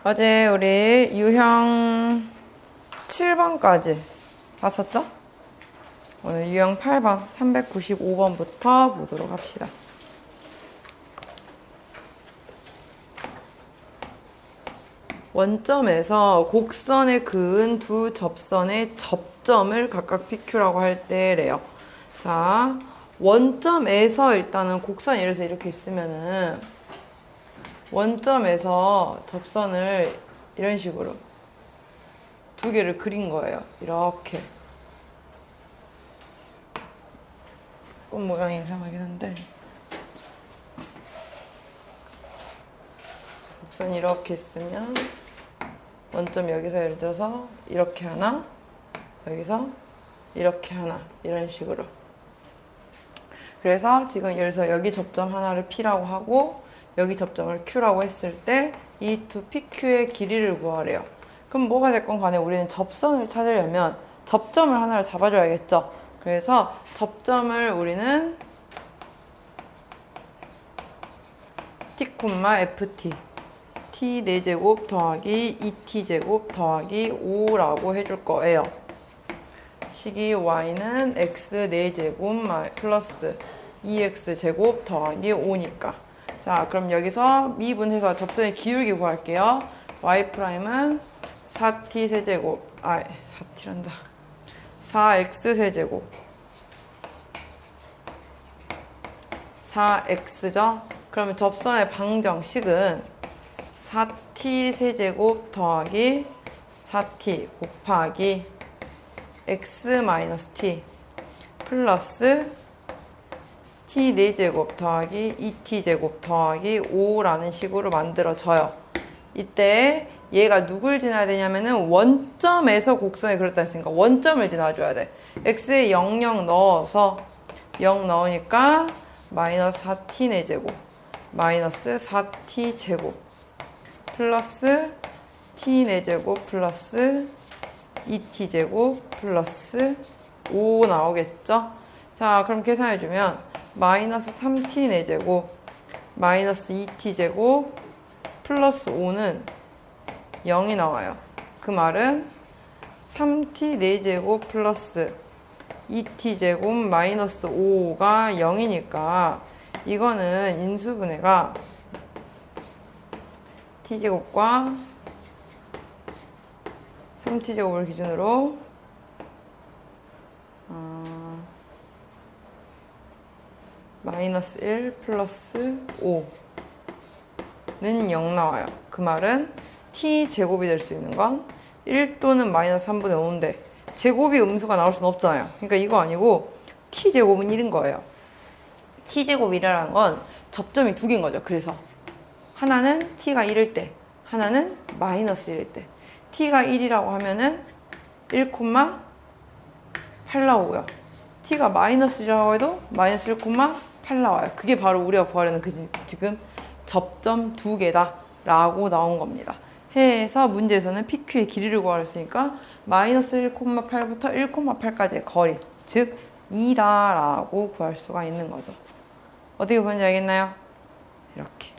어제 우리 유형 7번까지 봤었죠? 오늘 유형 8번 395번부터 보도록 합시다. 원점에서 곡선에 그은 두 접선의 접점을 각각 PQ라고 할 때래요. 자, 원점에서 일단은 곡선 예를 들어서 이렇게 있으면은 원점에서 접선을 이런 식으로 두 개를 그린 거예요. 이렇게. 꽃 모양이 이상하긴 한데 곡선이 이렇게 있으면 원점 여기서 예를 들어서 이렇게 하나, 여기서 이렇게 하나, 이런 식으로. 그래서 지금 예를 들어서 여기 접점 하나를 P라고 하고 여기 접점을 Q라고 했을 때 이 두 PQ의 길이를 구하래요. 그럼 뭐가 됐건 간에 우리는 접선을 찾으려면 접점을 하나를 잡아줘야겠죠. 그래서 접점을 우리는 T, FT T 4제곱 더하기 2T제곱 더하기 5라고 해줄 거예요. 식이 Y는 X 4제곱 플러스 2X제곱 더하기 5니까. 자, 그럼 여기서 미분해서 접선의 기울기 구할게요. Y'은 4T 세제곱, 4T란다. 4X 세제곱. 4X죠? 그러면 접선의 방정식은 4T 세제곱 더하기 4T 곱하기 X-T 플러스 T 4제곱 더하기 2T제곱 더하기 5라는 식으로 만들어져요. 이때 얘가 누굴 지나야 되냐면은 원점에서 곡선에 그렸다 했으니까 원점을 지나줘야 돼. X에 00 넣어서 0 넣으니까 마이너스 4T 4제곱 마이너스 4T제곱 플러스 T 4제곱 플러스 2T제곱 플러스 5 나오겠죠? 자, 그럼 계산해주면 마이너스 3T 4제곱 마이너스 2T제곱 플러스 5는 0이 나와요. 그 말은 3T 4제곱 플러스 2T제곱 마이너스 5가 0이니까 이거는 인수분해가 T제곱과 3T제곱을 기준으로 마이너스 1 플러스 5는 0 나와요. 그 말은 T제곱이 될 수 있는 건 1 또는 마이너스 3분의 5인데 제곱이 음수가 나올 수는 없잖아요. 그러니까 이거 아니고 T제곱은 1인 거예요. T제곱이라는 건 접점이 두 개인 거죠. 그래서 하나는 T가 1일 때, 하나는 마이너스 1일 때. T가 1이라고 하면은 1,8 나오고요. T가 마이너스 1이라고 해도 마이너스 1,8 나와요. 그게 바로 우리가 구하려는 지금 접점 두 개다 라고 나온 겁니다. 해서 문제에서는 PQ의 길이를 구하랬으니까 마이너스 1,8부터 1,8까지의 거리, 즉 2다 라고 구할 수가 있는 거죠. 어떻게 보는지 알겠나요? 이렇게.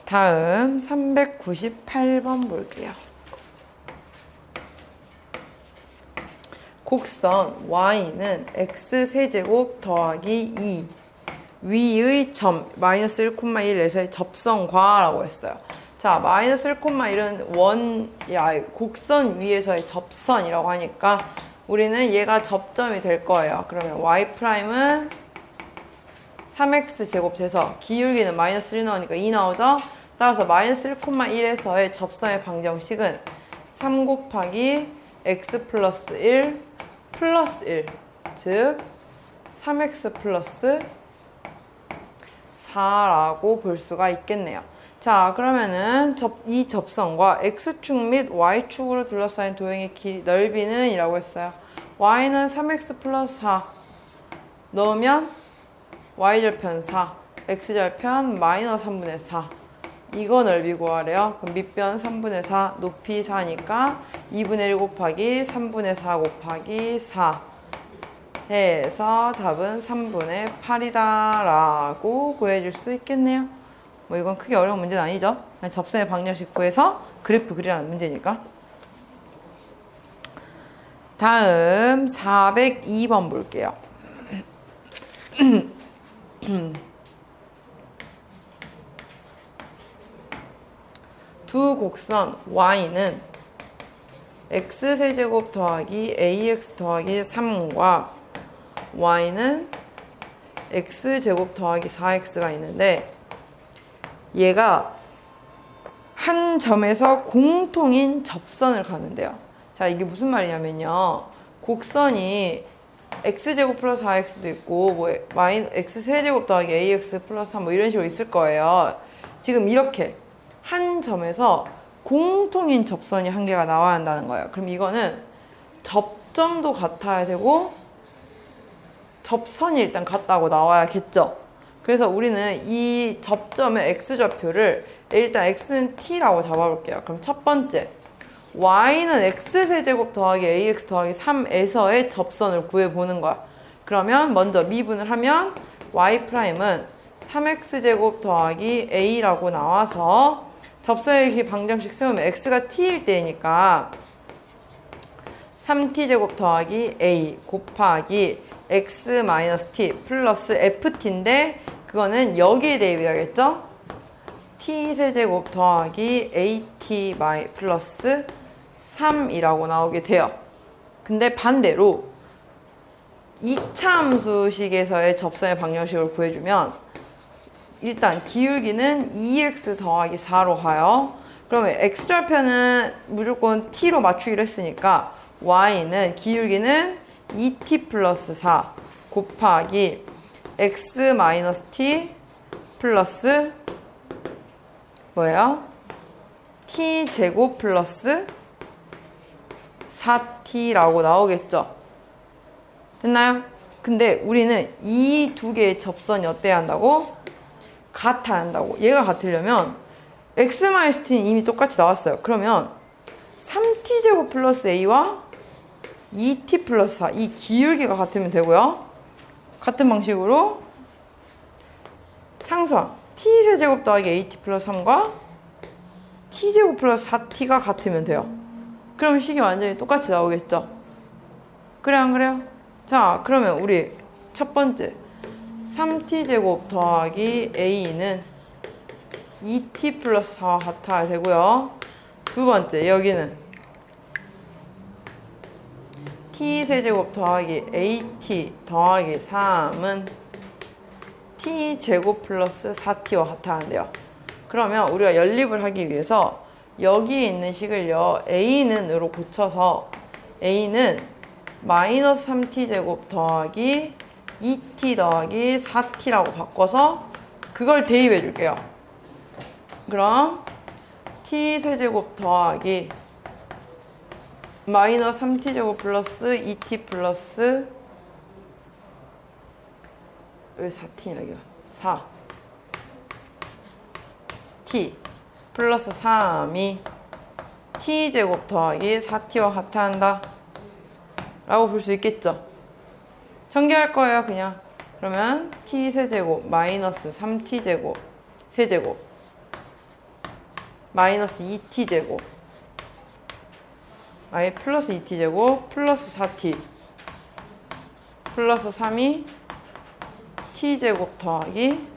다음 398번 볼게요. 곡선 Y는 X세제곱 더하기 2 위의 점 마이너스 1,1에서의 접선과라고 했어요. 자, 마이너스 1,1은 곡선 위에서의 접선이라고 하니까 우리는 얘가 접점이 될 거예요. 그러면 Y'은 3X제곱 돼서 기울기는 마이너스 1 나오니까 2 나오죠? 따라서 마이너스 1,1에서의 접선의 방정식은 3 곱하기 X 플러스 1 플러스 1, 즉 3X 플러스 4라고 볼 수가 있겠네요. 자, 그러면은 이 접선과 X축 및 Y축으로 둘러싸인 도형의 넓이는 이라고 했어요. Y는 3X 플러스 4 넣으면 Y절편 4, X절편 마이너스 3분의 4 이거 넓이 구하래요. 그럼 밑변 3분의 4, 높이 4니까 2분의 1 곱하기 3분의 4 곱하기 4 해서 답은 3분의 8이다 라고 구해줄 수 있겠네요. 뭐 이건 크게 어려운 문제는 아니죠. 그냥 접선의 방정식 구해서 그래프 그리라는 문제니까. 다음 402번 볼게요. 두 곡선 y는 x세제곱 더하기 ax 더하기 3과 y는 x제곱 더하기 4x가 있는데 얘가 한 점에서 공통인 접선을 가는데요. 자, 이게 무슨 말이냐면요. 곡선이 x제곱 플러스 4x도 있고 뭐 x세제곱 더하기 ax 플러스 3 뭐 이런 식으로 있을 거예요. 지금 이렇게 한 점에서 공통인 접선이 한 개가 나와야 한다는 거예요. 그럼 이거는 접점도 같아야 되고 접선이 일단 같다고 나와야겠죠. 그래서 우리는 이 접점의 x좌표를 일단 x는 t라고 잡아볼게요. 그럼 첫 번째 y는 x세제곱 더하기 ax 더하기 3에서의 접선을 구해보는 거야. 그러면 먼저 미분을 하면 y'은 3x제곱 더하기 a라고 나와서 접선의 방정식 세우면 x가 t일 때니까 3t제곱 더하기 a 곱하기 x-t 플러스 ft인데 그거는 여기에 대입해야겠죠? t세제곱 더하기 at 플러스 3이라고 나오게 돼요. 근데 반대로 2차 함수식에서의 접선의 방정식을 구해주면 일단 기울기는 2x 더하기 4로 가요. 그러면 x좌표는 무조건 t로 맞추기로 했으니까 y는 기울기는 2t 플러스 4 곱하기 x-t 플러스 뭐예요? t제곱 플러스 4t라고 나오겠죠? 됐나요? 근데 우리는 이 두 개의 접선이 어때야 한다고? 같아야 한다고. 얘가 같으려면 x-t는 이미 똑같이 나왔어요. 그러면 3t제곱 플러스 a와 2t 플러스 4 이 기울기가 같으면 되고요. 같은 방식으로 상수항 t세제곱 더하기 at 플러스 3과 t제곱 플러스 4t가 같으면 돼요. 그럼 식이 완전히 똑같이 나오겠죠? 그래 안 그래요? 자, 그러면 우리 첫 번째 3t제곱 더하기 a는 2t 플러스 4와 같아야 되고요. 두 번째 여기는 t세제곱 더하기 at 더하기 3은 t제곱 플러스 4t와 같아야 한대요. 그러면 우리가 연립을 하기 위해서 여기에 있는 식을요 a는 으로 고쳐서 a는 마이너스 3t제곱 더하기 2t 더하기 4t라고 바꿔서 그걸 대입해 줄게요. 그럼 t세제곱 더하기 마이너스 3t제곱 플러스 2t 플러스 왜 4t냐 이거 4t 플러스 3이 t제곱 더하기 4t와 같아 한다 라고 볼 수 있겠죠. 전개할 거예요 그냥. 그러면 t세제곱 마이너스 3t제곱 세제곱 마이너스 2t제곱 아예 플러스 2t제곱 플러스 4t 플러스 3이 t제곱 더하기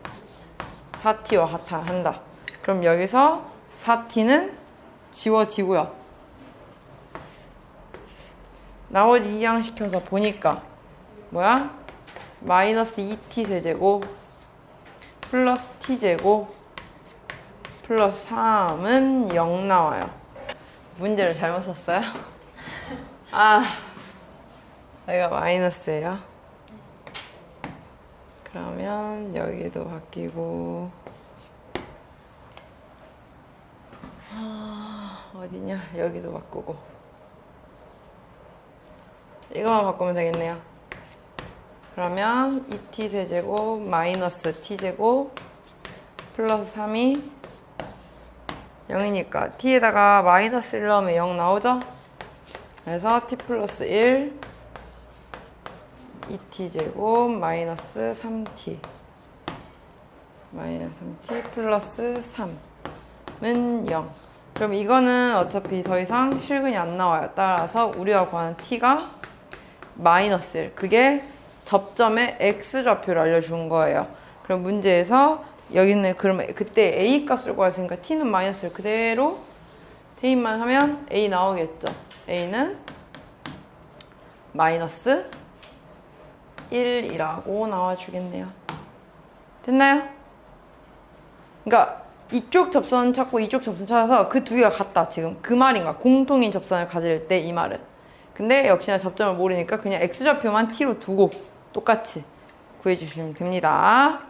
4t와 같아 한다. 그럼 여기서 4t는 지워지고요. 나머지 이항시켜서 보니까 뭐야? 마이너스 2t 세제곱 플러스 t제곱 플러스 3은 0 나와요. 문제를 잘못 썼어요? 아, 여기가 마이너스예요. 그러면 여기도 바뀌고 어디냐? 여기도 바꾸고 이거만 바꾸면 되겠네요. 그러면 2t 세제곱 마이너스 t제곱 플러스 3이 0이니까 t에다가 마이너스 1 넣으면 0 나오죠? 그래서 t 플러스 1 2t 제곱 마이너스 3t 마이너스 3t 플러스 3은 0. 그럼 이거는 어차피 더 이상 실근이 안 나와요. 따라서 우리가 구하는 t가 마이너스 1. 그게 접점의 x좌표를 알려준 거예요. 그럼 문제에서 여기는 그러면 그때 a 값을 구했으니까 t는 마이너스 1 그대로 대입만 하면 a 나오겠죠. a는 마이너스 1이라고 나와주겠네요. 됐나요? 그러니까 이쪽 접선 찾고 이쪽 접선 찾아서 그 두 개가 같다. 지금 그 말인가? 공통인 접선을 가질 때 이 말은. 근데 역시나 접점을 모르니까 그냥 x좌표만 t로 두고 똑같이 구해주시면 됩니다.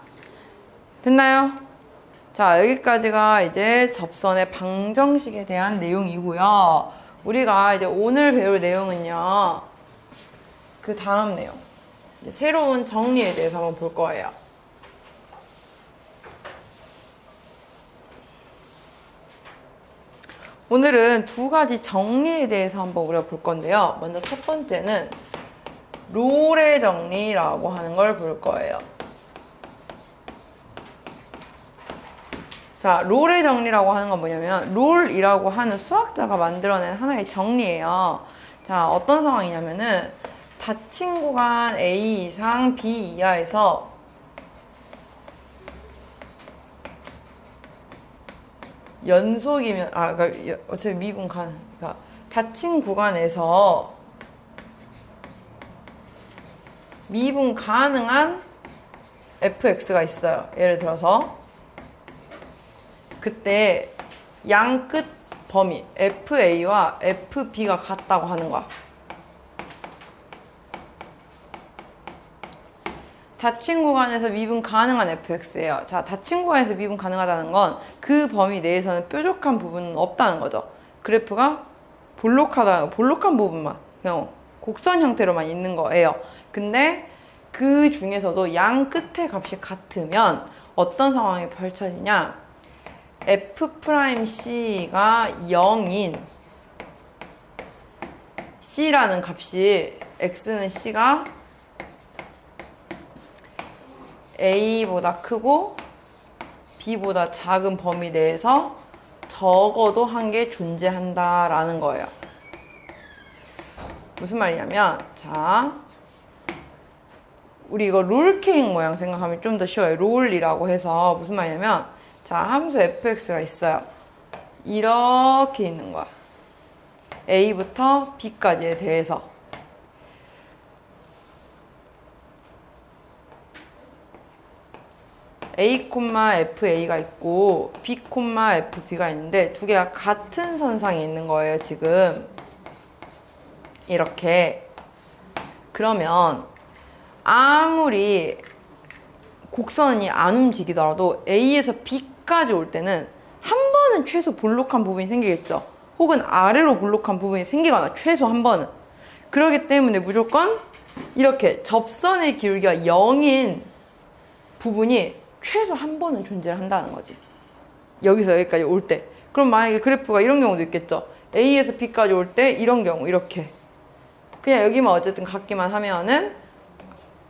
됐나요? 자, 여기까지가 이제 접선의 방정식에 대한 내용이고요. 우리가 이제 오늘 배울 내용은요. 그 다음 내용. 이제 새로운 정리에 대해서 한번 볼 거예요. 오늘은 두 가지 정리에 대해서 한번 우리가 볼 건데요. 먼저 첫 번째는 롤의 정리라고 하는 걸 볼 거예요. 자, 롤의 정리라고 하는 건 뭐냐면 롤이라고 하는 수학자가 만들어낸 하나의 정리예요. 자, 어떤 상황이냐면은 닫힌 구간 A 이상 B 이하에서 연속이면 그러니까 어차피 미분 그러니까 닫힌 구간에서 미분 가능한 fx가 있어요. 예를 들어서 그때 양 끝 범위 fa와 fb가 같다고 하는 거야. 닫힌 구간에서 미분 가능한 fx예요. 자, 닫힌 구간에서 미분 가능하다는 건 그 범위 내에서는 뾰족한 부분은 없다는 거죠. 그래프가 볼록한 부분만 그냥 곡선 형태로만 있는 거예요. 근데 그 중에서도 양 끝의 값이 같으면 어떤 상황이 펼쳐지냐? f'C가 0인 C라는 값이 X는 C가 A보다 크고 B보다 작은 범위 내에서 적어도 한 개 존재한다라는 거예요. 무슨 말이냐면 자, 우리 이거 롤케이크 모양 생각하면 좀 더 쉬워요. 롤이라고 해서 무슨 말이냐면 자, 함수 fx가 있어요. 이렇게 있는 거야. A부터 B까지에 대해서. A, FA가 있고 B, FB가 있는데 두 개가 같은 선상에 있는 거예요, 지금. 이렇게. 그러면 아무리 곡선이 안 움직이더라도 A에서 B까지 올 때는 한 번은 최소 볼록한 부분이 생기겠죠. 혹은 아래로 볼록한 부분이 생기거나 최소 한 번은. 그렇기 때문에 무조건 이렇게 접선의 기울기가 0인 부분이 최소 한 번은 존재를 한다는 거지. 여기서 여기까지 올 때. 그럼 만약에 그래프가 이런 경우도 있겠죠. A에서 B까지 올 때 이런 경우 이렇게. 그냥 여기만 어쨌든 같기만 하면은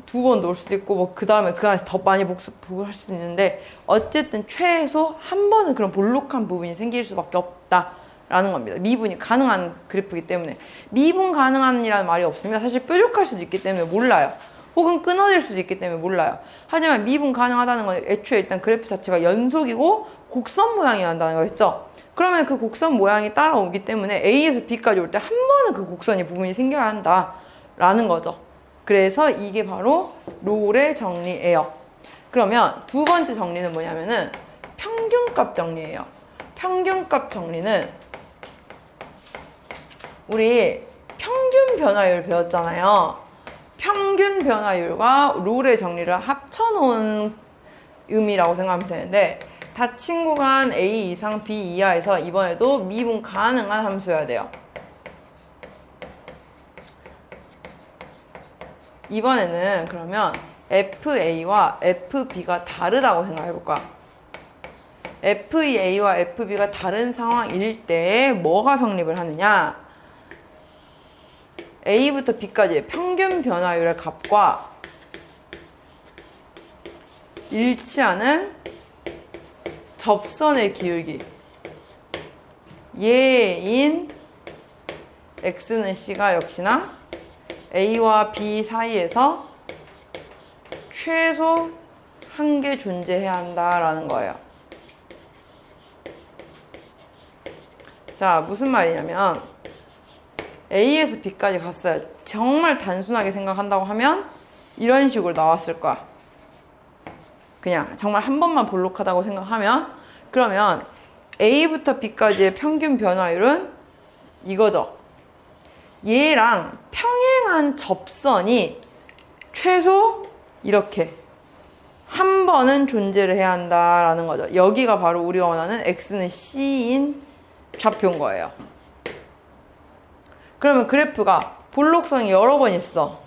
두 번 놓을 수도 있고 뭐 그 다음에 그 안에서 더 많이 복습할 수도 있는데 어쨌든 최소 한 번은 그런 볼록한 부분이 생길 수밖에 없다라는 겁니다. 미분이 가능한 그래프이기 때문에. 미분 가능한이라는 말이 없으면 사실 뾰족할 수도 있기 때문에 몰라요. 혹은 끊어질 수도 있기 때문에 몰라요. 하지만 미분 가능하다는 건 애초에 일단 그래프 자체가 연속이고 곡선 모양이어야 한다는 거겠죠. 그러면 그 곡선 모양이 따라오기 때문에 A에서 B까지 올 때 한 번은 그 곡선의 부분이 생겨야 한다라는 거죠. 그래서 이게 바로 롤의 정리예요. 그러면 두 번째 정리는 뭐냐면은 평균값 정리예요. 평균값 정리는 우리 평균 변화율 배웠잖아요. 평균 변화율과 롤의 정리를 합쳐놓은 의미라고 생각하면 되는데 닫힌 구간 A 이상 B 이하에서 이번에도 미분 가능한 함수여야 돼요. 이번에는 그러면 FA와 FB가 다르다고 생각해 볼 거야. FA와 FB가 다른 상황일 때 뭐가 성립을 하느냐? A부터 B까지의 평균 변화율의 값과 일치하는 접선의 기울기 얘인 x는 c가 역시나 a와 b 사이에서 최소 한 개 존재해야 한다라는 거예요. 자, 무슨 말이냐면 A에서 B까지 갔어요. 정말 단순하게 생각한다고 하면 이런 식으로 나왔을 거야. 그냥 정말 한 번만 볼록하다고 생각하면 그러면 A부터 B까지의 평균 변화율은 이거죠. 얘랑 평행한 접선이 최소 이렇게 한 번은 존재를 해야 한다라는 거죠. 여기가 바로 우리가 원하는 x는 c인 좌표인 거예요. 그러면 그래프가 볼록성이 여러 번 있어.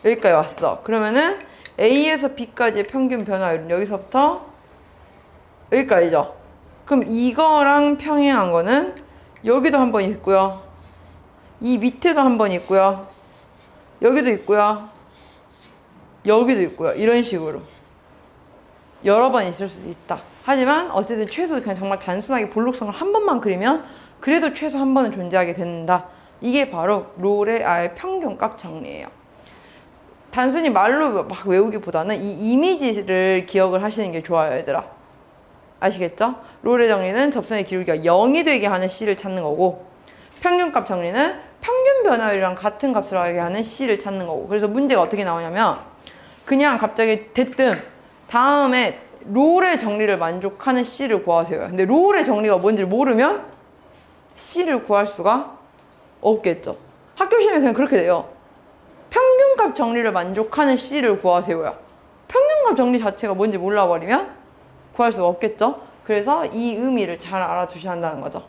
여기까지 왔어. 그러면은 A에서 B까지의 평균 변화율은 여기서부터 여기까지죠. 그럼 이거랑 평행한 거는 여기도 한 번 있고요. 이 밑에도 한 번 있고요. 여기도 있고요. 여기도 있고요. 이런 식으로 여러 번 있을 수도 있다. 하지만 어쨌든 최소 그냥 정말 단순하게 볼록성을 한 번만 그리면 그래도 최소 한 번은 존재하게 된다. 이게 바로 롤의 평균값 정리예요. 단순히 말로 막 외우기보다는 이 이미지를 기억을 하시는 게 좋아요, 얘들아. 아시겠죠? 롤의 정리는 접선의 기울기가 0이 되게 하는 C를 찾는 거고, 평균값 정리는 평균 변화율이랑 같은 값을 하게 하는 C를 찾는 거고. 그래서 문제가 어떻게 나오냐면 그냥 갑자기 대뜸 다음에 롤의 정리를 만족하는 C를 구하세요. 근데 롤의 정리가 뭔지를 모르면 C를 구할 수가 없겠죠. 학교 시험에 그냥 그렇게 돼요. 평균값 정리를 만족하는 C를 구하세요야. 평균값 정리 자체가 뭔지 몰라버리면 구할 수가 없겠죠. 그래서 이 의미를 잘 알아두셔야 한다는 거죠.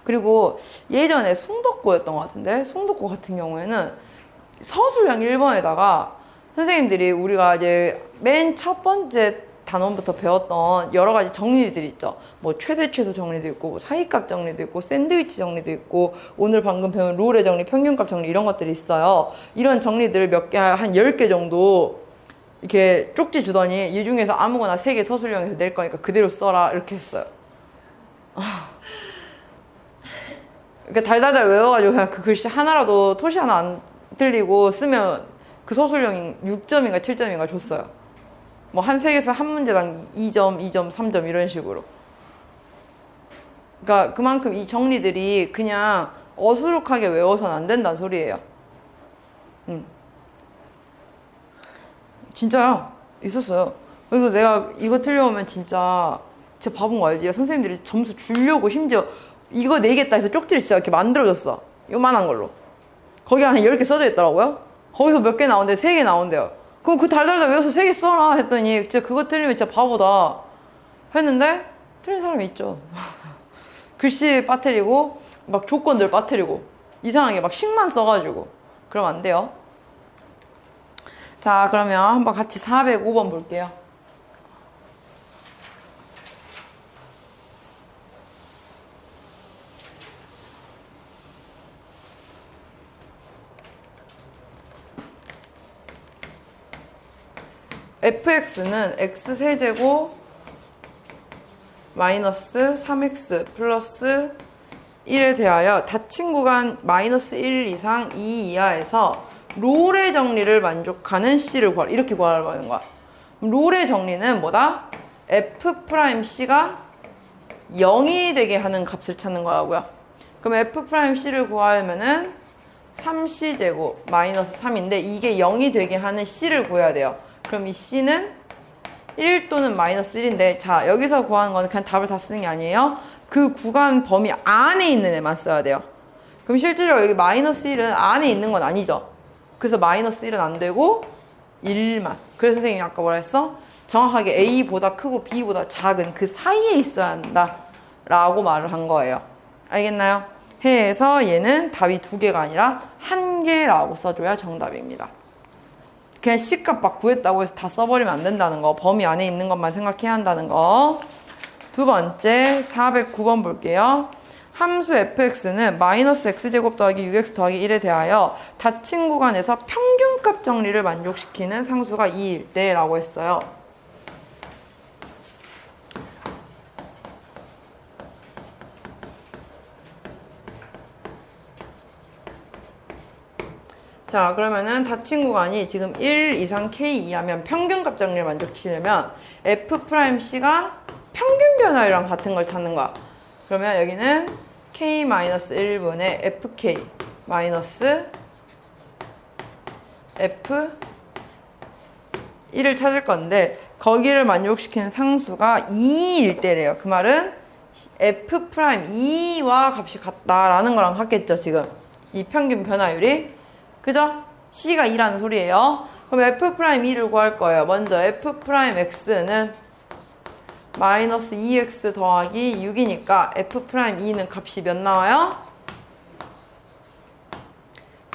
그리고 예전에 숭덕고였던 것 같은데, 숭덕고 같은 경우에는 서술형 1번에다가 선생님들이 우리가 이제 맨 첫 번째 단원부터 배웠던 여러 가지 정리들이 있죠. 뭐 최대 최소 정리도 있고, 뭐 사이값 정리도 있고, 샌드위치 정리도 있고, 오늘 방금 배운 롤의 정리, 평균값 정리 이런 것들이 있어요. 이런 정리들 몇 개, 한 10개 정도 이렇게 쪽지 주더니 이 중에서 아무거나 3개 서술형에서 낼 거니까 그대로 써라 이렇게 했어요. 그러니까 달달달 외워가지고 그냥 그 글씨 하나라도 토시 하나 안 틀리고 쓰면 그 서술형이 6점인가 7점인가 줬어요. 뭐 한 3개에서 한 문제당 2점, 2점, 3점 이런 식으로. 그러니까 그만큼 이 정리들이 그냥 어수룩하게 외워서는 안 된다는 소리예요. 진짜요. 있었어요. 그래서 내가 이거 틀려오면 진짜 바본 거 알지? 선생님들이 점수 주려고 심지어 이거 내겠다 해서 쪽지를 진짜 이렇게 만들어줬어. 요만한 걸로. 거기 한 10개 써져 있더라고요. 거기서 몇 개 나오는데 3개 나온대요. 그럼 그 달달달 외워서 3개 써라 했더니 진짜 그거 틀리면 진짜 바보다 했는데 틀린 사람이 있죠. 글씨 빠뜨리고 막 조건들 빠뜨리고 이상하게 막 식만 써가지고 그러면 안 돼요. 자, 그러면 한번 같이 405번 볼게요. fx는 x세제곱 마이너스 3x 플러스 1에 대하여 닫힌 구간 마이너스 1 이상 2 이하에서 롤의 정리를 만족하는 C를 구하라. 이렇게 구하라고 하는 거야. 롤의 정리는 뭐다? F'C가 0이 되게 하는 값을 찾는 거라고요. 그럼 F'C를 구하려면은 3C제곱 마이너스 3인데 이게 0이 되게 하는 C를 구해야 돼요. 그럼 이 C는 1 또는 마이너스 1인데 자, 여기서 구하는 거는 그냥 답을 다 쓰는 게 아니에요. 그 구간 범위 안에 있는 애만 써야 돼요. 그럼 실제로 여기 마이너스 1은 안에 있는 건 아니죠. 그래서 마이너스 1은 안 되고 1만. 그래서 선생님이 아까 뭐라 했어? 정확하게 A보다 크고 B보다 작은 그 사이에 있어야 한다 라고 말을 한 거예요. 알겠나요? 해서 얘는 답이 2개가 아니라 1개라고 써줘야 정답입니다. 그냥 C값 막 구했다고 해서 다 써버리면 안 된다는 거. 범위 안에 있는 것만 생각해야 한다는 거. 두 번째 409번 볼게요. 함수 fx는 마이너스 x제곱 더하기 6x 더하기 1에 대하여 닫힌 구간에서 평균값 정리를 만족시키는 상수가 2일 때 라고 했어요. 자, 그러면은 닫힌 구간이 지금 1 이상 k 이하면 평균값 정리를 만족시키려면 f'c가 평균 변화율이랑 같은 걸 찾는 거야. 그러면 여기는 k-1분의 fk 마이너스 f1을 찾을 건데 거기를 만족시키는 상수가 2일 때래요. 그 말은 f'2와 값이 같다라는 거랑 같겠죠, 지금. 이 평균 변화율이. 그죠? C가 2라는 소리예요. 그럼 f'2를 구할 거예요. 먼저 f'x는 마이너스 2x 더하기 6이니까 f'2는 값이 몇 나와요?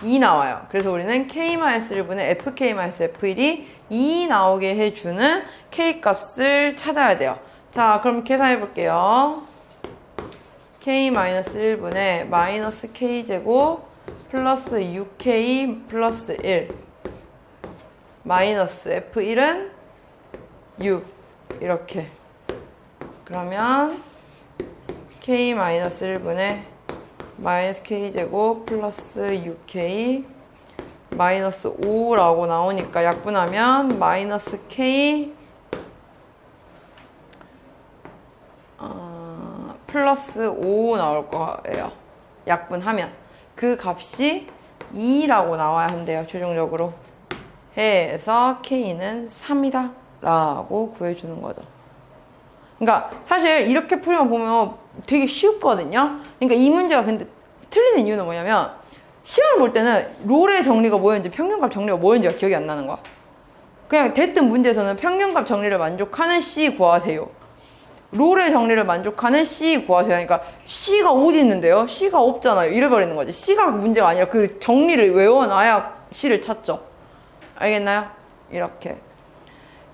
2 나와요. 그래서 우리는 k-1분의 fk-f1이 2 나오게 해주는 k값을 찾아야 돼요. 자, 그럼 계산해 볼게요. k-1분의 마이너스 k제곱 플러스 6k 플러스 1 마이너스 f1은 6 이렇게. 그러면 k-1분의 마이너스 k제곱 플러스 6k 마이너스 5라고 나오니까 약분하면 마이너스 k 플러스 5 나올 거예요. 약분하면 그 값이 2라고 나와야 한대요. 최종적으로 해서 k는 3이다 라고 구해주는 거죠. 그러니까 사실 이렇게 풀이만 보면 되게 쉽거든요. 그러니까 이 문제가 근데 틀리는 이유는 뭐냐면 시험을 볼 때는 롤의 정리가 뭐였는지 평균값 정리가 뭐였는지가 기억이 안 나는 거야. 그냥 대뜸 문제에서는 평균값 정리를 만족하는 C 구하세요. 롤의 정리를 만족하는 C 구하세요. 그러니까 C가 어디 있는데요? C가 없잖아요. 이래버리는 거지. C가 문제가 아니라 그 정리를 외워놔야 C를 찾죠. 알겠나요? 이렇게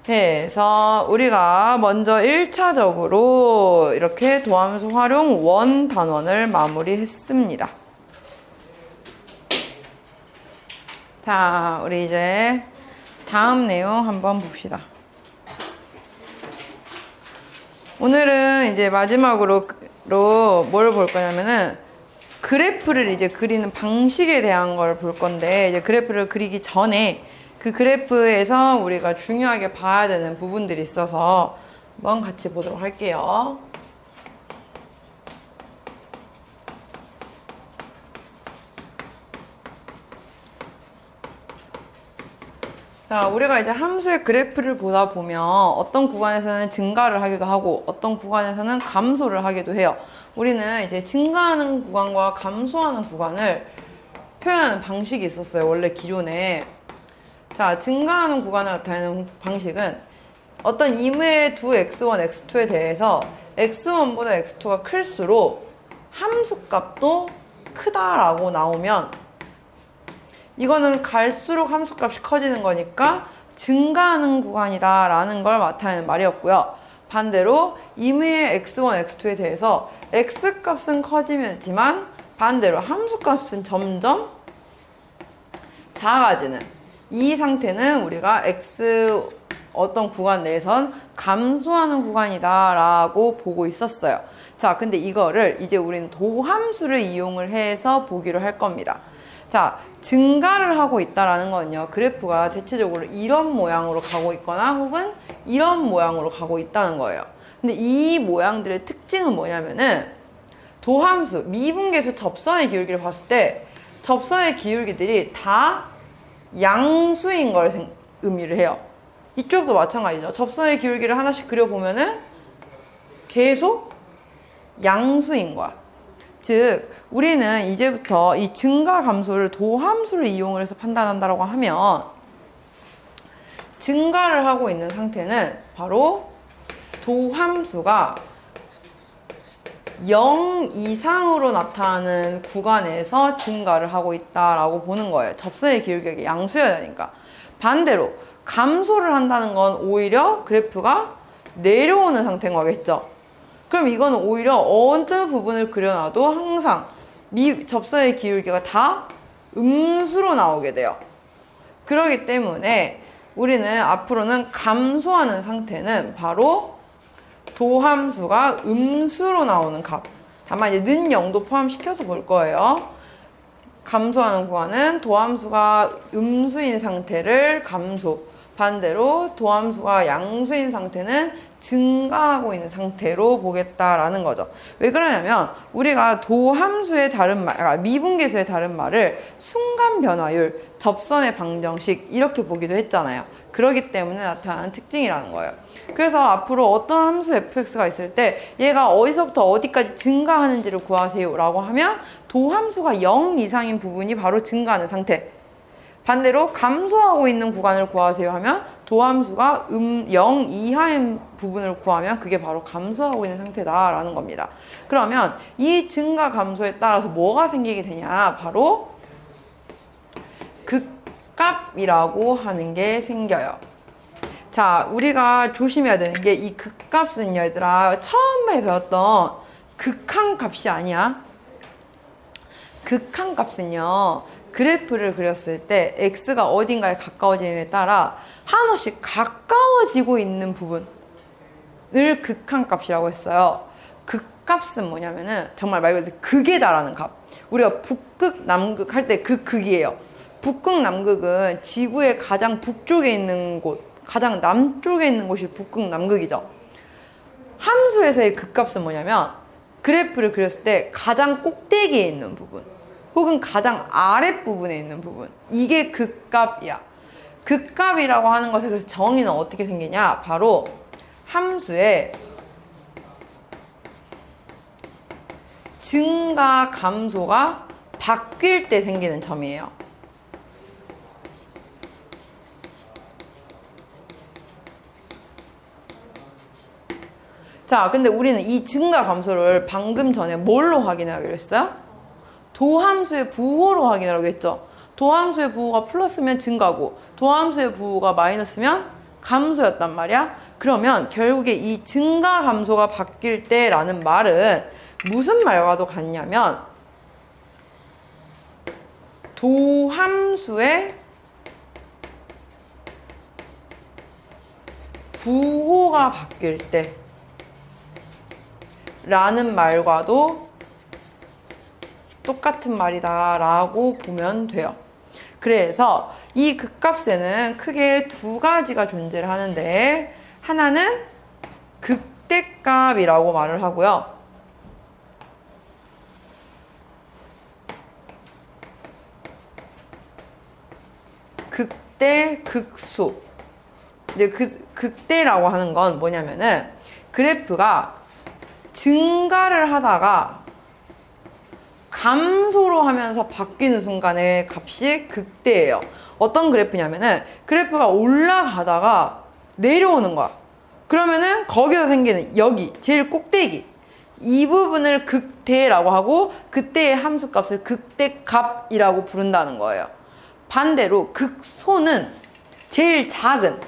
해서 우리가 먼저 1차적으로 이렇게 도함수 활용 원 단원을 마무리했습니다. 자, 우리 이제 다음 내용 한번 봅시다. 오늘은 이제 마지막으로 뭘 볼 거냐면은 그래프를 이제 그리는 방식에 대한 걸 볼 건데, 이제 그래프를 그리기 전에 그 그래프에서 우리가 중요하게 봐야 되는 부분들이 있어서 한번 같이 보도록 할게요. 자, 우리가 이제 함수의 그래프를 보다 보면 어떤 구간에서는 증가를 하기도 하고 어떤 구간에서는 감소를 하기도 해요. 우리는 이제 증가하는 구간과 감소하는 구간을 표현하는 방식이 있었어요. 원래 기존에. 자, 증가하는 구간을 나타내는 방식은 어떤 임의의 두 x1, x2에 대해서 x1보다 x2가 클수록 함수값도 크다라고 나오면 이거는 갈수록 함수값이 커지는 거니까 증가하는 구간이다 라는 걸 나타내는 말이었고요. 반대로 임의의 x1, x2에 대해서 x값은 커지지만 반대로 함수값은 점점 작아지는 이 상태는 우리가 x 어떤 구간 내에선 감소하는 구간이다 라고 보고 있었어요. 자, 근데 이거를 이제 우리는 도함수를 이용을 해서 보기로 할 겁니다. 자, 증가를 하고 있다라는 거는요, 그래프가 대체적으로 이런 모양으로 가고 있거나 혹은 이런 모양으로 가고 있다는 거예요. 근데 이 모양들의 특징은 뭐냐면은 도함수, 미분계에서 접선의 기울기를 봤을 때 접선의 기울기들이 다 양수인 걸 의미를 해요. 이쪽도 마찬가지죠. 접선의 기울기를 하나씩 그려보면은 계속 양수인 거야. 즉, 우리는 이제부터 이 증가 감소를 도함수를 이용을 해서 판단한다고 하면 증가를 하고 있는 상태는 바로 도함수가 0 이상으로 나타나는 구간에서 증가를 하고 있다라고 보는 거예요. 접선의 기울기가 양수여야 되니까. 반대로 감소를 한다는 건 오히려 그래프가 내려오는 상태인 거겠죠. 그럼 이거는 오히려 어느 부분을 그려놔도 항상 접선의 기울기가 다 음수로 나오게 돼요. 그렇기 때문에 우리는 앞으로는 감소하는 상태는 바로 도함수가 음수로 나오는 값. 다만 이제 는 0도 포함시켜서 볼 거예요. 감소하는 구간은 도함수가 음수인 상태를 감소, 반대로 도함수가 양수인 상태는 증가하고 있는 상태로 보겠다라는 거죠. 왜 그러냐면 우리가 도함수의 다른 말, 미분계수의 다른 말을 순간 변화율, 접선의 방정식 이렇게 보기도 했잖아요. 그러기 때문에 나타나는 특징이라는 거예요. 그래서 앞으로 어떤 함수 fx가 있을 때 얘가 어디서부터 어디까지 증가하는지를 구하세요 라고 하면 도함수가 0 이상인 부분이 바로 증가하는 상태. 반대로 감소하고 있는 구간을 구하세요 하면 도함수가 0 이하인 부분을 구하면 그게 바로 감소하고 있는 상태다라는 겁니다. 그러면 이 증가 감소에 따라서 뭐가 생기게 되냐? 바로 극값이라고 하는 게 생겨요. 자, 우리가 조심해야 되는 게 이 극값은 얘들아 처음에 배웠던 극한값이 아니야. 극한값은요. 그래프를 그렸을 때 x가 어딘가에 가까워짐에 따라 한없이 가까워지고 있는 부분을 극한값이라고 했어요. 극값은 뭐냐면은 정말 말 그대로 극에 달하는 값. 우리가 북극, 남극 할 때 그 극이에요. 북극, 남극은 지구의 가장 북쪽에 있는 곳, 가장 남쪽에 있는 곳이 북극, 남극이죠. 함수에서의 극값은 뭐냐면 그래프를 그렸을 때 가장 꼭대기에 있는 부분 혹은 가장 아랫부분에 있는 부분, 이게 극값이야. 극값이라고 하는 것의 그래서 정의는 어떻게 생기냐? 바로 함수의 증가 감소가 바뀔 때 생기는 점이에요. 자, 근데 우리는 이 증가 감소를 방금 전에 뭘로 확인하기로 했어요? 도함수의 부호로 확인하라고 했죠. 도함수의 부호가 플러스면 증가고 도함수의 부호가 마이너스면 감소였단 말이야. 그러면 결국에 이 증가 감소가 바뀔 때라는 말은 무슨 말과도 같냐면 도함수의 부호가 바뀔 때 라는 말과도 똑같은 말이다 라고 보면 돼요. 그래서 이 극값에는 크게 두 가지가 존재를 하는데 하나는 극대값이라고 말을 하고요. 극대, 극소. 이제 극대라고 하는 건 뭐냐면은 그래프가 증가를 하다가 감소로 하면서 바뀌는 순간의 값이 극대예요. 어떤 그래프냐면은 그래프가 올라가다가 내려오는 거야. 그러면은 거기서 생기는 여기 제일 꼭대기 이 부분을 극대라고 하고 그때의 함수값을 극대값이라고 부른다는 거예요. 반대로 극소는 제일 작은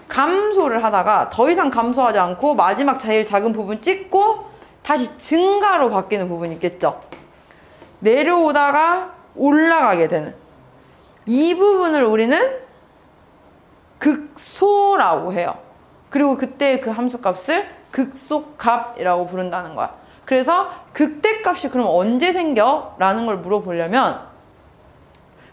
감소를 하다가 더 이상 감소하지 않고 마지막 제일 작은 부분 찍고 다시 증가로 바뀌는 부분이 있겠죠. 내려오다가 올라가게 되는 이 부분을 우리는 극소라고 해요. 그리고 그때 그 함수값을 극소값이라고 부른다는 거야. 그래서 극대값이 그럼 언제 생겨? 라는 걸 물어보려면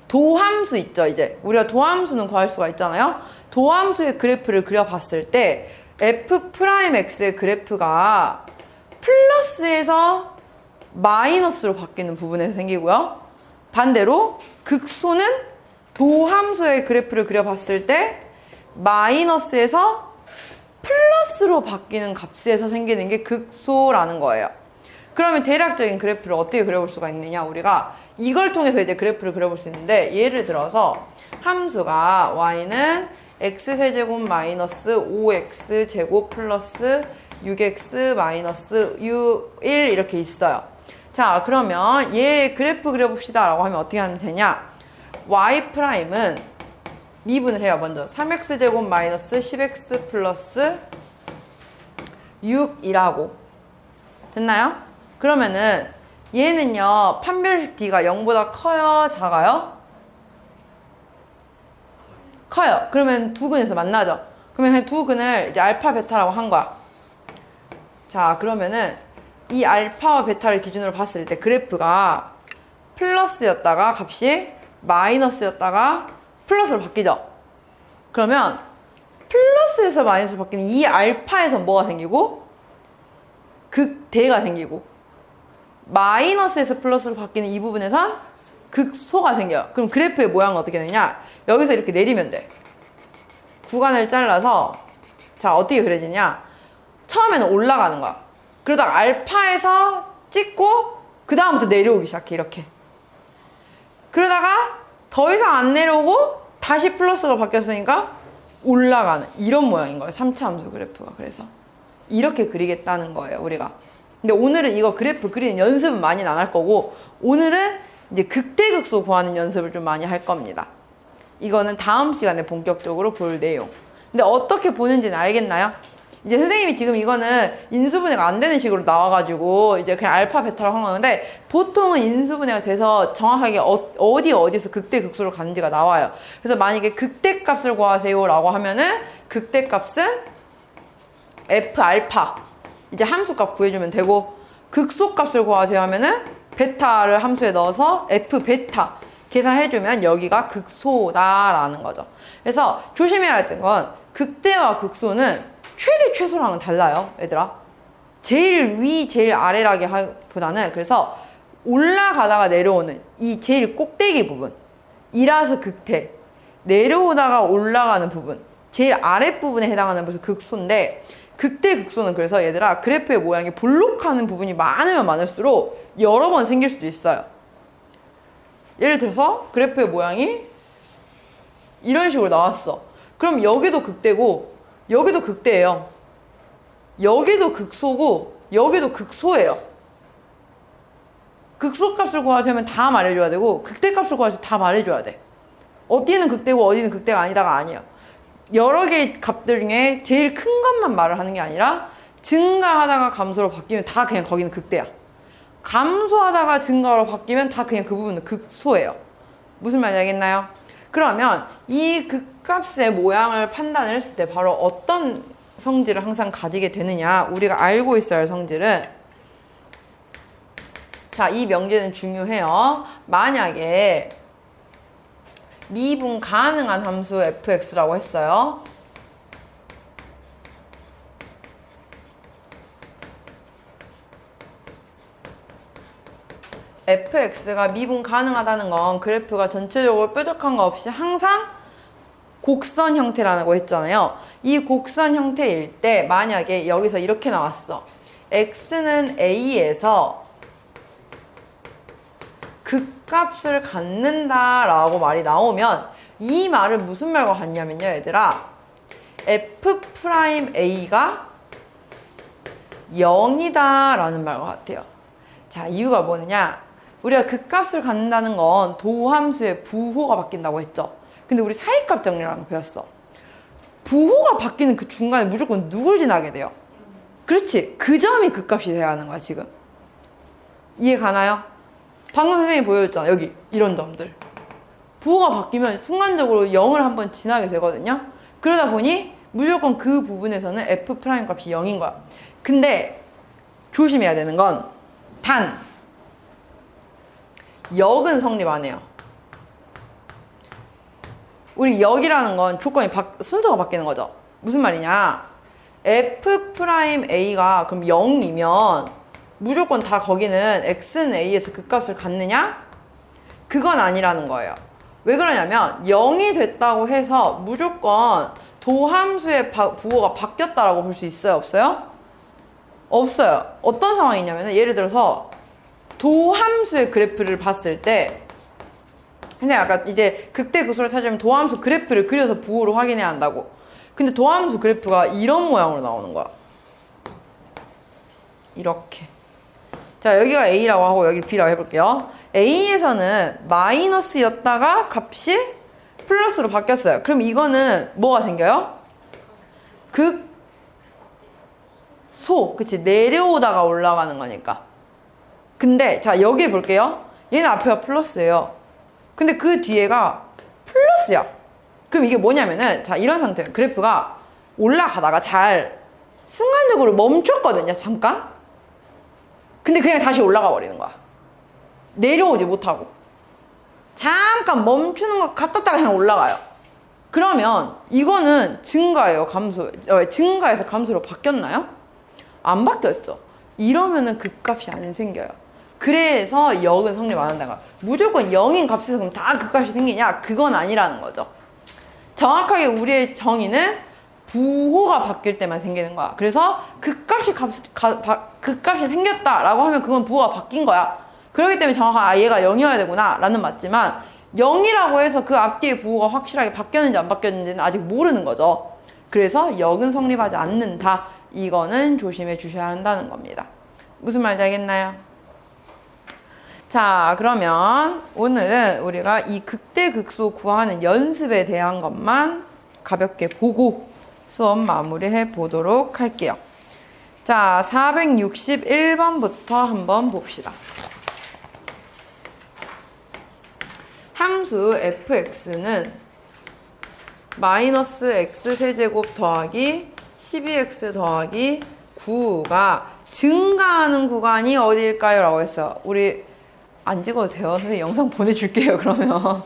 도함수 있죠. 이제 우리가 도함수는 구할 수가 있잖아요. 도함수의 그래프를 그려봤을 때 f'x의 그래프가 플러스에서 마이너스로 바뀌는 부분에서 생기고요. 반대로 극소는 도함수의 그래프를 그려봤을 때 마이너스에서 플러스로 바뀌는 값에서 생기는 게 극소라는 거예요. 그러면 대략적인 그래프를 어떻게 그려볼 수가 있느냐? 우리가 이걸 통해서 이제 그래프를 그려볼 수 있는데 예를 들어서 함수가 y는 x세제곱 마이너스 5x제곱 플러스 6x 마이너스 1 이렇게 있어요. 자, 그러면 얘 그래프 그려봅시다 라고 하면 어떻게 하면 되냐? y'은 미분을 해요. 먼저 3x제곱 마이너스 10x 플러스 6이라고 됐나요? 그러면은 얘는요 판별식 d가 0보다 커요? 작아요? 커요. 그러면 두 근에서 만나죠. 그러면 두 근을 이제 알파 베타라고 한 거야. 자, 그러면은 이 알파와 베타를 기준으로 봤을 때 그래프가 플러스였다가 값이 마이너스였다가 플러스로 바뀌죠. 그러면 플러스에서 마이너스로 바뀌는 이 알파에서 뭐가 생기고 극대가 생기고 마이너스에서 플러스로 바뀌는 이 부분에선 극소가 생겨요. 그럼 그래프의 모양은 어떻게 되냐? 여기서 이렇게 내리면 돼. 구간을 잘라서 자 어떻게 그려지냐? 처음에는 올라가는 거야. 그러다가 알파에서 찍고 그 다음부터 내려오기 시작해. 이렇게. 그러다가 더 이상 안 내려오고 다시 플러스가 바뀌었으니까 올라가는 이런 모양인 거예요. 3차 함수 그래프가. 그래서 이렇게 그리겠다는 거예요, 우리가. 근데 오늘은 이거 그래프 그리는 연습은 많이는 안 할 거고, 오늘은 이제 극대극소 구하는 연습을 좀 많이 할 겁니다. 이거는 다음 시간에 본격적으로 볼 내용. 근데 어떻게 보는지는 알겠나요? 이제 선생님이 지금 이거는 인수분해가 안 되는 식으로 나와가지고 이제 그냥 알파 베타라고 한 건데, 보통은 인수분해가 돼서 정확하게 어디서 극대극소로 가는지가 나와요. 그래서 만약에 극대값을 구하세요 라고 하면은 극대값은 F 알파 이제 함수값 구해주면 되고, 극소값을 구하세요 하면은 베타를 함수에 넣어서 F 베타 계산해주면 여기가 극소다라는 거죠. 그래서 조심해야 할 건 극대와 극소는 최대 최소랑은 달라요, 얘들아. 제일 위 제일 아래라기 보다는, 그래서 올라가다가 내려오는 이 제일 꼭대기 부분 이라서 극대, 내려오다가 올라가는 부분 제일 아랫부분에 해당하는 것이 극소인데, 극대 극소는 그래서 얘들아 그래프의 모양이 볼록하는 부분이 많으면 많을수록 여러 번 생길 수도 있어요. 예를 들어서 그래프의 모양이 이런 식으로 나왔어. 그럼 여기도 극대고 여기도 극대예요. 여기도 극소고 여기도 극소예요. 극소값을 구하려면 다 말해줘야 되고, 극대값을 구하려면 다 말해줘야 돼. 어디는 극대고 어디는 극대가 아니다가 아니에요. 여러 개의 값들 중에 제일 큰 것만 말을 하는 게 아니라, 증가하다가 감소로 바뀌면 다 그냥 거기는 극대야. 감소하다가 증가로 바뀌면 다 그냥 그 부분은 극소예요. 무슨 말인지 알겠나요? 그러면 이 극값의 모양을 판단을 했을 때 바로 어떤 성질을 항상 가지게 되느냐, 우리가 알고 있어야 할 성질은, 자, 이 명제는 중요해요. 만약에 미분 가능한 함수 fx라고 했어요. fx가 미분 가능하다는 건 그래프가 전체적으로 뾰족한 거 없이 항상 곡선 형태라고 했잖아요. 이 곡선 형태일 때 만약에 여기서 이렇게 나왔어. x는 a에서 극값을 갖는다라고 말이 나오면 이 말은 무슨 말과 같냐면요, 얘들아. f'a가 0이다 라는 말과 같아요. 자, 이유가 뭐냐? 우리가 극값을 갖는다는 건 도함수의 부호가 바뀐다고 했죠. 근데 우리 사이값 정리라는 거 배웠어. 부호가 바뀌는 그 중간에 무조건 누굴 지나게 돼요? 그렇지. 그 점이 극값이 돼야 하는 거야, 지금. 이해 가나요? 방금 선생님이 보여줬잖아, 여기 이런 점들. 부호가 바뀌면 순간적으로 0을 한번 지나게 되거든요. 그러다 보니 무조건 그 부분에서는 f' 값이 0인 거야. 근데 조심해야 되는 건 단 역은 성립 안 해요. 우리 역이라는 건 조건이 순서가 바뀌는 거죠. 무슨 말이냐? f'a가 그럼 0이면 무조건 다 거기는 x는 a에서 극값을 갖느냐? 그건 아니라는 거예요. 왜 그러냐면 0이 됐다고 해서 무조건 도함수의 부호가 바뀌었다라고 볼 수 있어요? 없어요? 없어요. 어떤 상황이냐면 예를 들어서 도함수의 그래프를 봤을 때, 근데 아까 이제 극대 극소를 찾으려면 도함수 그래프를 그려서 부호로 확인해야 한다고. 근데 도함수 그래프가 이런 모양으로 나오는 거야. 이렇게. 자, 여기가 A라고 하고 여기 B라고 해볼게요. A에서는 마이너스였다가 값이 플러스로 바뀌었어요. 그럼 이거는 뭐가 생겨요? 극소. 그치? 내려오다가 올라가는 거니까. 근데 자, 여기 볼게요. 얘는 앞에가 플러스예요. 근데 그 뒤에가 플러스야. 그럼 이게 뭐냐면은, 자, 이런 상태. 그래프가 올라가다가 잘 순간적으로 멈췄거든요, 잠깐. 근데 그냥 다시 올라가 버리는 거야. 내려오지 못하고 잠깐 멈추는 것 같았다가 그냥 올라가요. 그러면 이거는 증가예요, 감소? 증가해서 감소로 바뀌었나요? 안 바뀌었죠. 이러면은 극값이 안 생겨요. 그래서 역은 성립 안 한다는 거야. 무조건 0인 값에서 그럼 다 극값이 생기냐? 그건 아니라는 거죠. 정확하게 우리의 정의는 부호가 바뀔 때만 생기는 거야. 그래서 극값이 생겼다라고 하면 그건 부호가 바뀐 거야. 그렇기 때문에 정확하게 얘가 0이어야 되구나 라는 맞지만 0이라고 해서 그 앞뒤의 부호가 확실하게 바뀌었는지 안 바뀌었는지는 아직 모르는 거죠. 그래서 역은 성립하지 않는다. 이거는 조심해 주셔야 한다는 겁니다. 무슨 말인지 알겠나요? 자, 그러면 오늘은 우리가 이 극대극소 구하는 연습에 대한 것만 가볍게 보고 수업 마무리해 보도록 할게요. 자, 461번부터 한번 봅시다. 함수 fx는 마이너스 x세제곱 더하기 12x 더하기 9가 증가하는 구간이 어디일까요? 라고 했어요. 우리 안 찍어도 돼요. 선생님 영상 보내줄게요. 그러면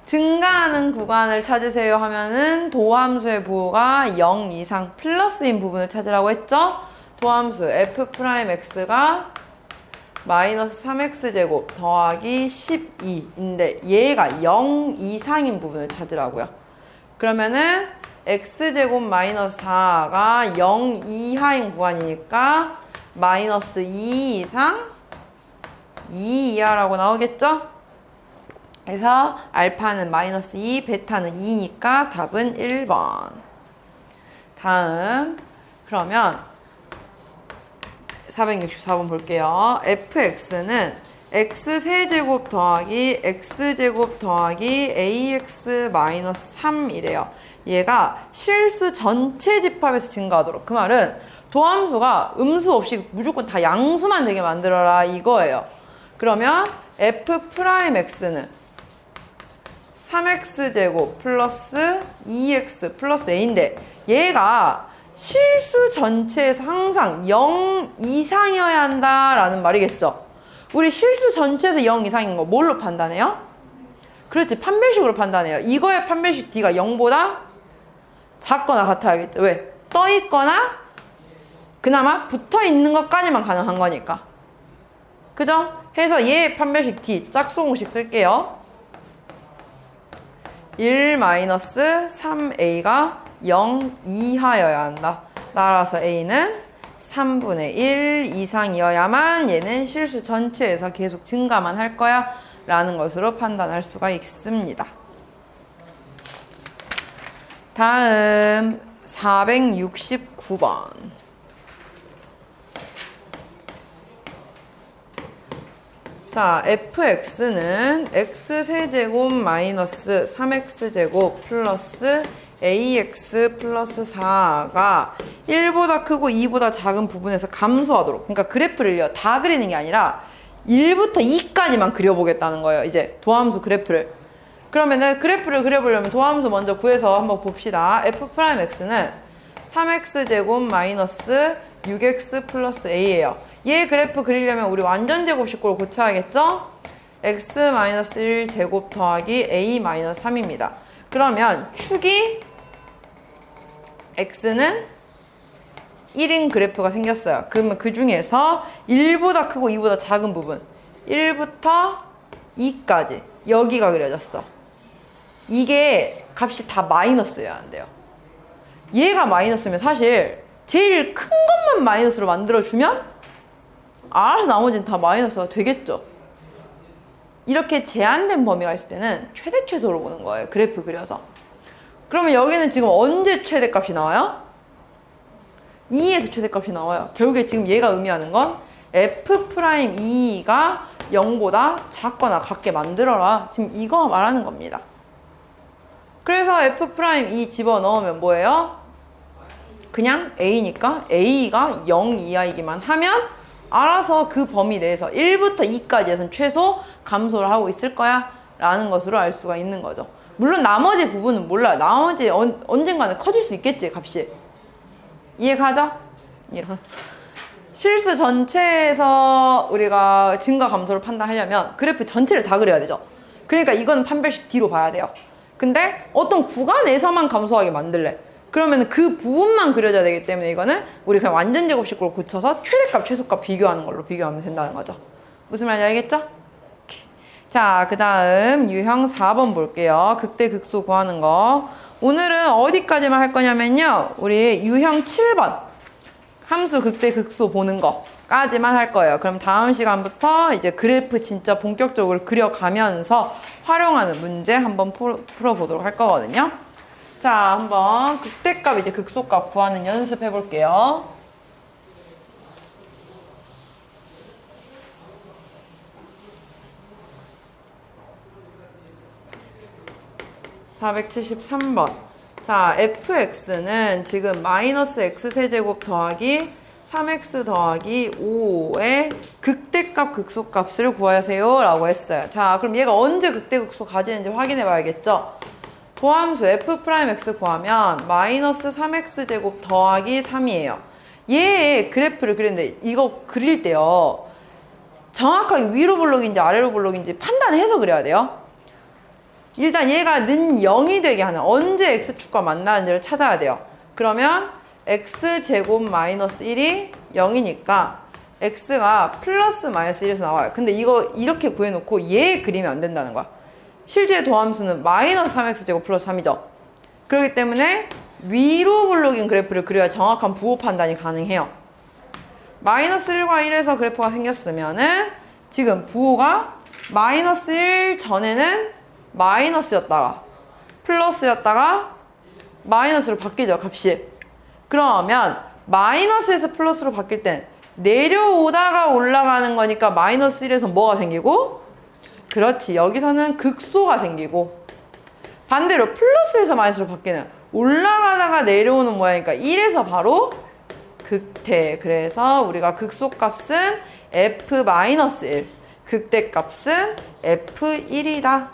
증가하는 구간을 찾으세요 하면은 도함수의 부호가 0 이상 플러스인 부분을 찾으라고 했죠. 도함수 f'x가 마이너스 3x제곱 더하기 12인데 얘가 0 이상인 부분을 찾으라고요. 그러면은 x제곱 마이너스 4가 0 이하인 구간이니까 마이너스 2 이상 2 이하라고 나오겠죠? 그래서 알파는 마이너스 2, 베타는 2니까 답은 1번. 다음 그러면 464번 볼게요. fx는 x세제곱 더하기 x제곱 더하기 ax 마이너스 3이래요. 얘가 실수 전체 집합에서 증가하도록. 그 말은 도함수가 음수 없이 무조건 다 양수만 되게 만들어라 이거예요. 그러면 f'x는 3x제곱 플러스 2x 플러스 a인데 얘가 실수 전체에서 항상 0 이상이어야 한다라는 말이겠죠. 우리 실수 전체에서 0 이상인 거 뭘로 판단해요? 그렇지, 판별식으로 판단해요. 이거의 판별식 D가 0보다 작거나 같아야겠죠. 왜? 떠 있거나 그나마 붙어 있는 것까지만 가능한 거니까. 그죠? 해서 얘의 판별식 D 짝수공식 쓸게요. 1-3a가 0 이하여야 한다. 따라서 a는 3분의 1 이상이어야만 얘는 실수 전체에서 계속 증가만 할 거야 라는 것으로 판단할 수가 있습니다. 다음 469번. 자, fx는 x세제곱 마이너스 3x제곱 플러스 ax 플러스 4가 1보다 크고 2보다 작은 부분에서 감소하도록. 그러니까 그래프를요, 다 그리는 게 아니라 1부터 2까지만 그려보겠다는 거예요. 이제 도함수 그래프를. 그러면은 그래프를 그려보려면 도함수 먼저 구해서 한번 봅시다. f'x는 3x제곱 마이너스 6x 플러스 a예요. 얘 그래프 그리려면 우리 완전 제곱식으로 고쳐야겠죠? x-1 제곱 더하기 a-3입니다. 그러면 축이 x는 1인 그래프가 생겼어요. 그러면 그 중에서 1보다 크고 2보다 작은 부분 1부터 2까지 여기가 그려졌어. 이게 값이 다 마이너스여야 한대요. 얘가 마이너스면 사실 제일 큰 것만 마이너스로 만들어주면 알아서 나머지는 다 마이너스가 되겠죠. 이렇게 제한된 범위가 있을 때는 최대 최소로 보는 거예요. 그래프 그려서. 그러면 여기는 지금 언제 최대값이 나와요? 2에서 최대값이 나와요. 결국에 지금 얘가 의미하는 건 F'E가 0보다 작거나 같게 만들어라. 지금 이거 말하는 겁니다. 그래서 F'E 집어넣으면 뭐예요? 그냥 A니까 A가 0 이하이기만 하면 알아서 그 범위 내에서 1부터 2까지에선 최소 감소를 하고 있을 거야 라는 것으로 알 수가 있는 거죠. 물론 나머지 부분은 몰라요. 나머지 언젠가는 커질 수 있겠지, 값이. 이해 가죠? 이런 실수 전체에서 우리가 증가 감소를 판단하려면 그래프 전체를 다 그려야 되죠. 그러니까 이건 판별식 D로 봐야 돼요. 근데 어떤 구간에서만 감소하게 만들래. 그러면 그 부분만 그려져야 되기 때문에 이거는 우리 그냥 완전 제곱식으로 고쳐서 최대값, 최소값 비교하는 걸로 비교하면 된다는 거죠. 무슨 말인지 알겠죠? 자, 그 다음 유형 4번 볼게요. 극대 극소 구하는 거. 오늘은 어디까지만 할 거냐면요. 우리 유형 7번. 함수 극대 극소 보는 거까지만 할 거예요. 그럼 다음 시간부터 이제 그래프 진짜 본격적으로 그려가면서 활용하는 문제 한번 풀어보도록 할 거거든요. 자, 한번 극대값 이제 극소값 구하는 연습해 볼게요. (473번) 자, fx는 지금 마이너스 x세제곱 더하기 3x 더하기 5의 극대값 극소값을 구하세요 라고 했어요. 자, 그럼 얘가 언제 극대극소 가지는지 확인해 봐야겠죠. 도함수 f'x 구하면 마이너스 3x제곱 더하기 3이에요. 얘의 그래프를 그렸는데 이거 그릴 때요, 정확하게 위로 볼록인지 아래로 볼록인지 판단해서 그려야 돼요. 일단 얘가 는 0이 되게 하는, 언제 x축과 만나는지를 찾아야 돼요. 그러면 x제곱 마이너스 1이 0이니까 x가 플러스 마이너스 1에서 나와요. 근데 이거 이렇게 구해놓고 얘 그리면 안 된다는 거야. 실제 도함수는 마이너스 3x제곱 플러스 3이죠. 그렇기 때문에 위로 볼록인 그래프를 그려야 정확한 부호 판단이 가능해요. 마이너스 1과 1에서 그래프가 생겼으면은 지금 부호가 마이너스 1 전에는 마이너스였다가 플러스였다가 마이너스로 바뀌죠, 값이. 그러면 마이너스에서 플러스로 바뀔 땐 내려오다가 올라가는 거니까 마이너스 1에서 뭐가 생기고? 그렇지, 여기서는 극소가 생기고, 반대로 플러스에서 마이너스로 바뀌는 올라가다가 내려오는 모양이니까 1에서 바로 극대. 그래서 우리가 극소값은 f-1, 극대값은 f1이다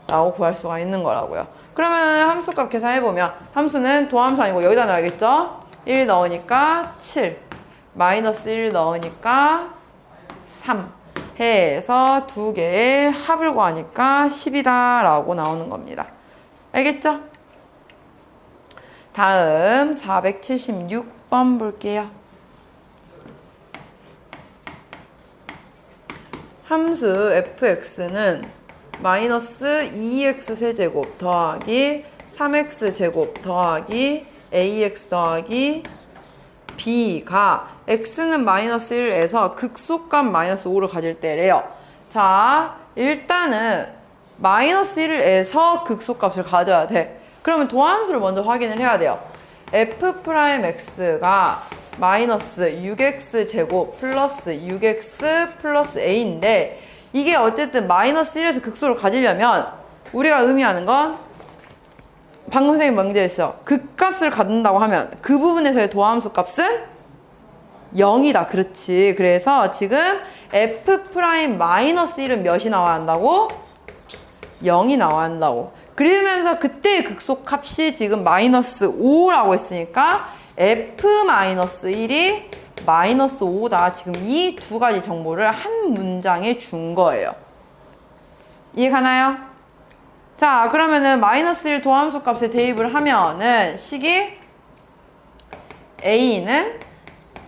라고 구할 수가 있는 거라고요. 그러면 함수값 계산해보면 함수는 도함수 아니고 여기다 넣어야겠죠? 1 넣으니까 7, 마이너스 1 넣으니까 3 해서 두 개의 합을 구하니까 10이다 라고 나오는 겁니다. 알겠죠? 다음 476번 볼게요. 함수 fx는 마이너스 2x세제곱 더하기 3x제곱 더하기 ax 더하기 b가 x는 마이너스 1에서 극소값 마이너스 5를 가질 때래요. 자, 일단은 마이너스 1에서 극소값을 가져야 돼. 그러면 도함수를 먼저 확인을 해야 돼요. f'x가 마이너스 6x제곱 플러스 6x 플러스 a인데 이게 어쨌든 마이너스 1에서 극소를 가지려면 우리가 의미하는 건 방금 선생님이 명제했어. 극값을 갖는다고 하면 그 부분에서의 도함수 값은 0이다. 그렇지. 그래서 지금 f'-1은 몇이 나와야 한다고? 0이 나와야 한다고. 그러면서 그때의 극소값이 지금 마이너스 5라고 했으니까 f-1이 마이너스 5다. 지금 이 두 가지 정보를 한 문장에 준 거예요. 이해가나요? 자, 그러면은 마이너스 1 도함수 값에 대입을 하면은 식이 a는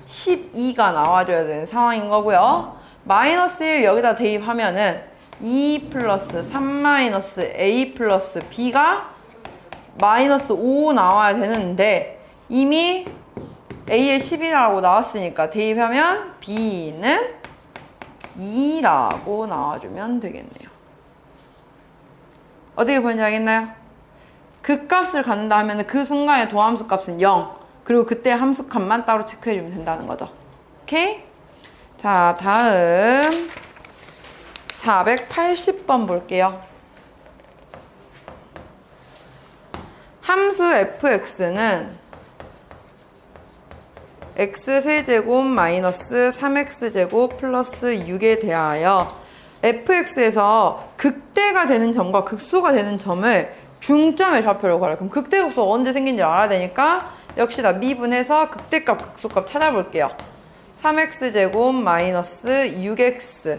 12가 나와줘야 되는 상황인 거고요. 마이너스 1 여기다 대입하면은 2 플러스 3 마이너스 a 플러스 b가 마이너스 5 나와야 되는데 이미 a에 10이라고 나왔으니까 대입하면 b는 2라고 나와주면 되겠네요. 어떻게 보는지 알겠나요? 그 값을 갖는다 하면 그 순간의 도함수 값은 0, 그리고 그때 함수 값만 따로 체크해주면 된다는 거죠. 오케이? 자, 다음 480번 볼게요. 함수 fx는 x세제곱 마이너스 3x제곱 플러스 6에 대하여 fx에서 극대가 되는 점과 극소가 되는 점을 중점의 좌표로 걸어요. 그럼 극대 극소가 언제 생긴지 알아야 되니까 역시나 미분해서 극대값 극소값 찾아볼게요. 3x제곱 마이너스 6x.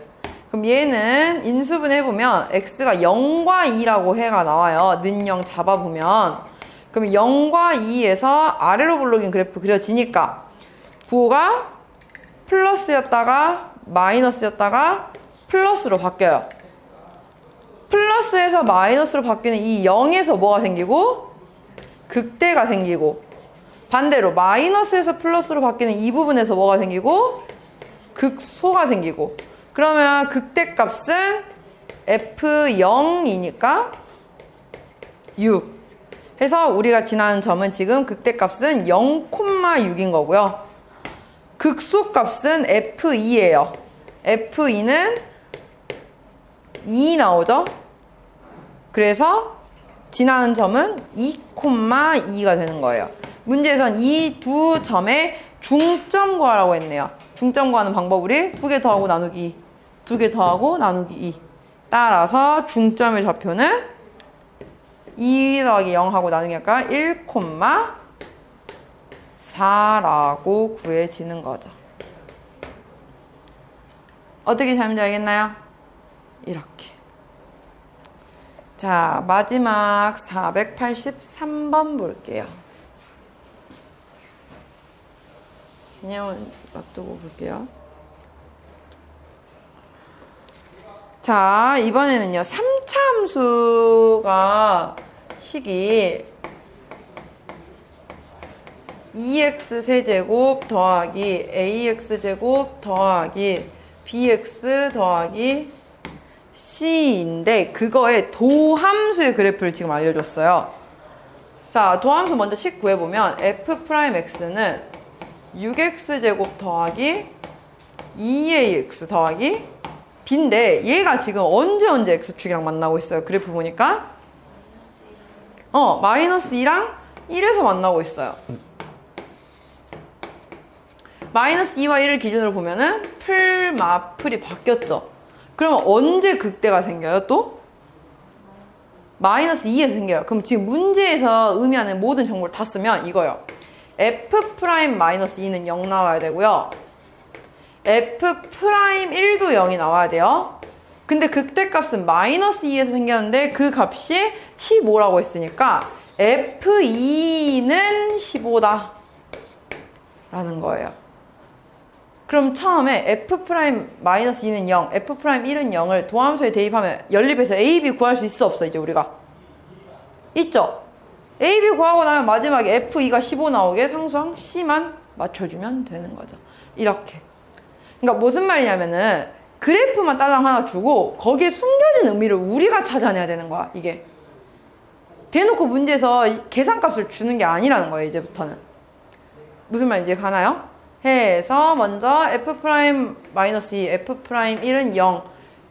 그럼 얘는 인수분 해보면 x가 0과 2라고 해가 나와요. 는 0 잡아보면. 그럼 0과 2에서 아래로 볼록인 그래프 그려지니까 부호가 플러스였다가 마이너스였다가 플러스로 바뀌어요. 플러스에서 마이너스로 바뀌는 이 0에서 뭐가 생기고? 극대가 생기고, 반대로 마이너스에서 플러스로 바뀌는 이 부분에서 뭐가 생기고? 극소가 생기고. 그러면 극대 값은 F0이니까 6 해서 우리가 지나는 점은 지금 극대 값은 0,6인 거고요. 극소 값은 F2예요. F2는 2 나오죠? 그래서 지나는 점은 2,2가 되는 거예요. 문제에선 이 두 점의 중점 구하라고 했네요. 중점 구하는 방법 우리 2개 더하고 나누기 2개 더하고 나누기 2. 따라서 중점의 좌표는 2 더하기 0 하고 나누기 할까? 1,4라고 구해지는 거죠. 어떻게 잘문제 알겠나요? 이렇게. 자, 마지막 483번 볼게요. 개념은 놔두고 볼게요. 자, 이번에는요, 3차 함수가 식이 2x 세제곱 더하기 ax제곱 더하기 bx 더하기 c인데 그거의 도함수의 그래프를 지금 알려줬어요. 자, 도함수 먼저 식 구해보면 f'x는 6x제곱 더하기 2ax 더하기 b인데 얘가 지금 언제 x축이랑 만나고 있어요. 그래프 보니까 마이너스 2랑 1에서 만나고 있어요. 마이너스 2와 1을 기준으로 보면은 풀이 바뀌었죠. 그러면 언제 극대가 생겨요 또? 마이너스 2에서 생겨요. 그럼 지금 문제에서 의미하는 모든 정보를 다 쓰면 이거요. f'-2는 0 나와야 되고요. f'1도 0이 나와야 돼요. 근데 극대값은 마이너스 2에서 생겼는데 그 값이 15라고 했으니까 f2는 15다 라는 거예요. 그럼 처음에 f'-2는 0, f'1은 0을 도함수에 대입하면 연립해서 a, b 구할 수 있어 없어 이제 우리가? 있죠? a, b 구하고 나면 마지막에 f2가 15 나오게 상수항 c만 맞춰주면 되는 거죠. 이렇게. 그러니까 무슨 말이냐면은 그래프만 딸랑 하나 주고 거기에 숨겨진 의미를 우리가 찾아내야 되는 거야 이게. 대놓고 문제에서 계산값을 주는 게 아니라는 거예요 이제부터는. 무슨 말인지 가나요? 해서 먼저 f'-2, f'1은 0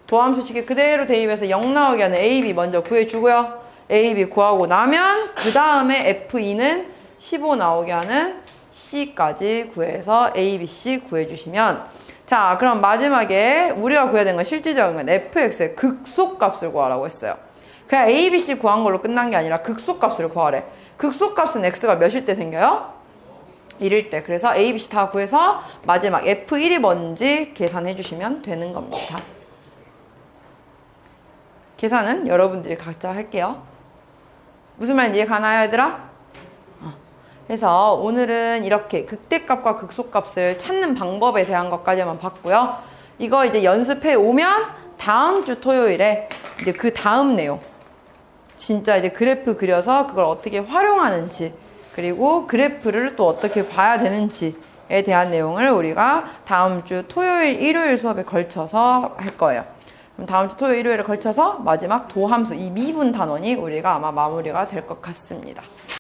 도함수식에 그대로 대입해서 0 나오게 하는 a, b 먼저 구해주고요. a, b 구하고 나면 그 다음에 f2는 15 나오게 하는 c까지 구해서 a, b, c 구해주시면 자 그럼 마지막에 우리가 구해야 되는 건 실질적인 fx의 극소값을 구하라고 했어요. 그냥 a, b, c 구한 걸로 끝난 게 아니라 극소값을 구하래. 극소값은 x가 몇일 때 생겨요? 1일 때. 그래서 a, b, c 다 구해서 마지막 f1이 뭔지 계산해 주시면 되는 겁니다. 계산은 여러분들이 각자 할게요. 무슨 말인지 이해 가나요 얘들아? 그래서 오늘은 이렇게 극대값과 극소값을 찾는 방법에 대한 것까지만 봤고요. 이거 이제 연습해 오면 다음 주 토요일에 이제 그 다음 내용 진짜 이제 그래프 그려서 그걸 어떻게 활용하는지 그리고 그래프를 또 어떻게 봐야 되는지에 대한 내용을 우리가 다음 주 토요일, 일요일 수업에 걸쳐서 할 거예요. 그럼 다음 주 토요일, 일요일에 걸쳐서 마지막 도함수, 이 미분 단원이 우리가 아마 마무리가 될 것 같습니다.